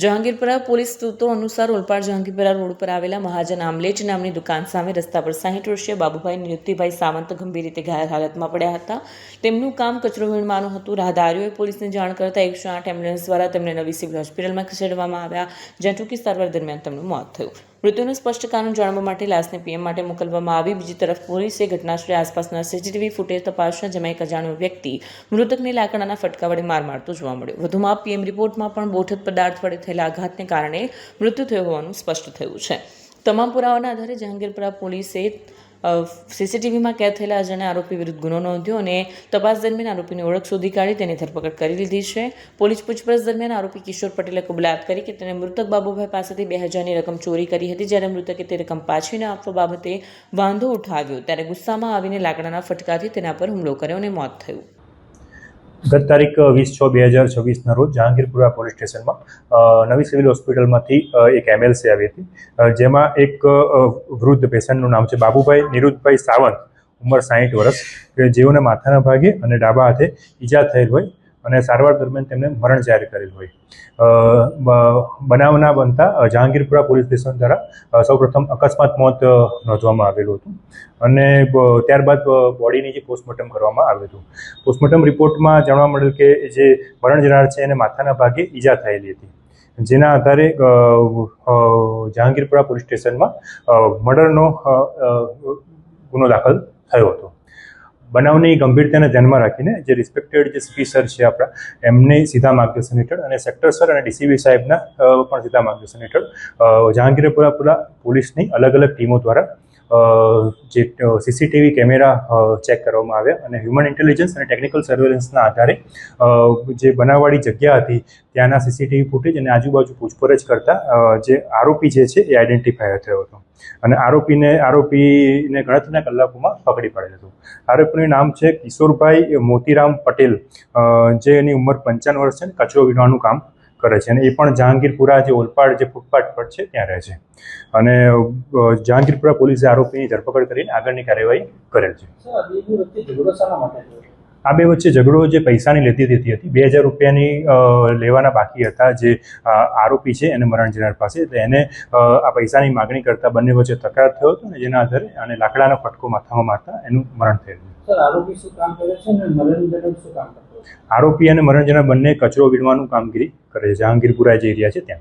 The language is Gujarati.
જહાંગીરપુરા પોલીસ સૂત્રો અનુસાર ઓલપાડ જહાંગીરપુરા રોડ પર આવેલા મહાજન આમલેચ નામની દુકાન સામે રસ્તા પર 60 વર્ષીય બાબુભાઈ નિયુક્તિભાઈ સાવંત ગંભીર રીતે ઘાયલ હાલતમાં પડ્યા હતા. તેમનું કામ કચરો વીણવાનું હતું. રાહદારીઓએ પોલીસને જાણ કરતા 108 એમ્બ્યુલન્સ દ્વારા તેમને નવી સિવિલ હોસ્પિટલમાં ખસેડવામાં આવ્યા, જ્યાં ટૂંકી સારવાર દરમિયાન તેમનું મોત થયું. મૃત્યુનું સ્પષ્ટ કારણ જાણવા માટે લાશને પીએમ માટે મોકલવામાં આવી. બીજી તરફ પોલીસે ઘટનાસ્થળે આસપાસના સીસીટીવી ફૂટેજ તપાસ્યા, જેમાં એક અજાણ્યો વ્યક્તિ મૃતકને લાકડાના ફટકા વડે માર મારતો જોવા મળ્યો. વધુમાં પીએમ રિપોર્ટમાં પણ બોથડ પદાર્થ વડે થયેલા આઘાતને કારણે મૃત્યુ થયું હોવાનું સ્પષ્ટ થયું છે. તમામ પુરાવાના આધારે જહાંગીરપુરા પોલીસે સીસીટીવીમાં કેદ થયેલા અજાણ્યા આરોપી વિરુદ્ધ ગુનો નોંધ્યો અને તપાસ દરમિયાન આરોપીની ઓળખ શોધી કાઢી તેની ધરપકડ કરી લીધી છે. પોલીસ પૂછપરછ દરમિયાન આરોપી કિશોર પટેલે કબૂલાત કરી કે તેણે મૃતક બાબુભાઈ પાસેથી 2000ની રકમ ચોરી કરી હતી. જ્યારે મૃતકે તે રકમ પાછી ન આપવા બાબતે વાંધો ઉઠાવ્યો ત્યારે ગુસ્સામાં આવીને લાકડાના ફટકાથી તેના પર હુમલો કર્યો અને મોત થયું. ગત તારીખ 20/6/2026ના રોજ જહાંગીરપુરા પોલીસ સ્ટેશનમાં નવી સિવિલ હોસ્પિટલમાંથી એક એમએલસી આવી હતી, જેમાં એક વૃદ્ધ પેશન્ટનું નામ છે બાબુભાઈ નિરુદ્ધભાઈ સાવંત, ઉંમર 60 વર્ષ, કે જેઓને માથાના ભાગે અને ડાબા હાથે ઈજા થયેલ હોય અને સારવાર દરમિયાન તેમને મરણ જાહેર કરેલ હોય. બનાવના બનતા જહાંગીરપુરા પોલીસ સ્ટેશન દ્વારા સૌપ્રથમ અકસ્માત મોત નોંધવામાં આવેલું હતું અને ત્યારબાદ બોડીની જે પોસ્ટમોર્ટમ કરવામાં આવ્યું હતું. પોસ્ટમોર્ટમ રિપોર્ટમાં જાણવા મળેલ કે જે મરણ જનાર છે એને માથાના ભાગે ઈજા થયેલી હતી, જેના આધારે જહાંગીરપુરા પોલીસ સ્ટેશનમાં મર્ડરનો ગુનો દાખલ થયો હતો. બનાવની ગંભીરતાને ધ્યાનમાં રાખીને જે રિસ્પેક્ટેડ જે સીપી સર છે આપણા, એમને સીધા માર્ગદર્શન હેઠળ અને સેક્ટર સર અને ડીસીબી સાહેબના પણ સીધા માર્ગદર્શન હેઠળ જહાંગીરપુરા પોલીસની અલગ અલગ ટીમો દ્વારા જે સીસીટીવી કેમેરા ચેક કરવામાં આવ્યા અને હ્યુમન ઇન્ટેલિજન્સ અને ટેકનિકલ સર્વેલન્સના આધારે જે બનાવવાળી જગ્યા હતી ત્યાંના સીસીટીવી ફૂટેજ અને આજુબાજુ પૂછપરછ કરતા જે આરોપી જે છે એ આઈડેન્ટિફાય થયો હતો અને આરોપીને ગણતરીના કલાકોમાં પકડી પાડેલ હતું. આરોપીનું નામ છે કિશોરભાઈ મોતીરામ પટેલ, જેની ઉંમર 55 વર્ષ છે અને કચરો વીણવાનું કામ કરે છે અને એ પણ જહાંગીરપુરા જે ઓલપાડ જે ફૂટપાથ પર છે ત્યાં રહે છે અને જહાંગીરપુરા પોલીસે આરોપીની ધરપકડ કરીને આગળની કાર્યવાહી કરેલ છે. આ બે વચ્ચે ઝઘડો જે પૈસાની લેતી દેતી હતી, 2000 રૂપિયાની લેવાના બાકી હતા જે આરોપી છે એને મરણ જનાર પાસે, તો એને આ પૈસાની માગણી કરતા બંને વચ્ચે તકરાર થયો હતો અને જેના આધારે અને લાકડાનો ફટકો માથામાં મારતા એનું મરણ થયેલું. આરોપી અને મરણ જનાર બંને કચરો વીણવાનું કામગીરી કરે છે જહાંગીરપુરા જે એરિયા છે ત્યાં.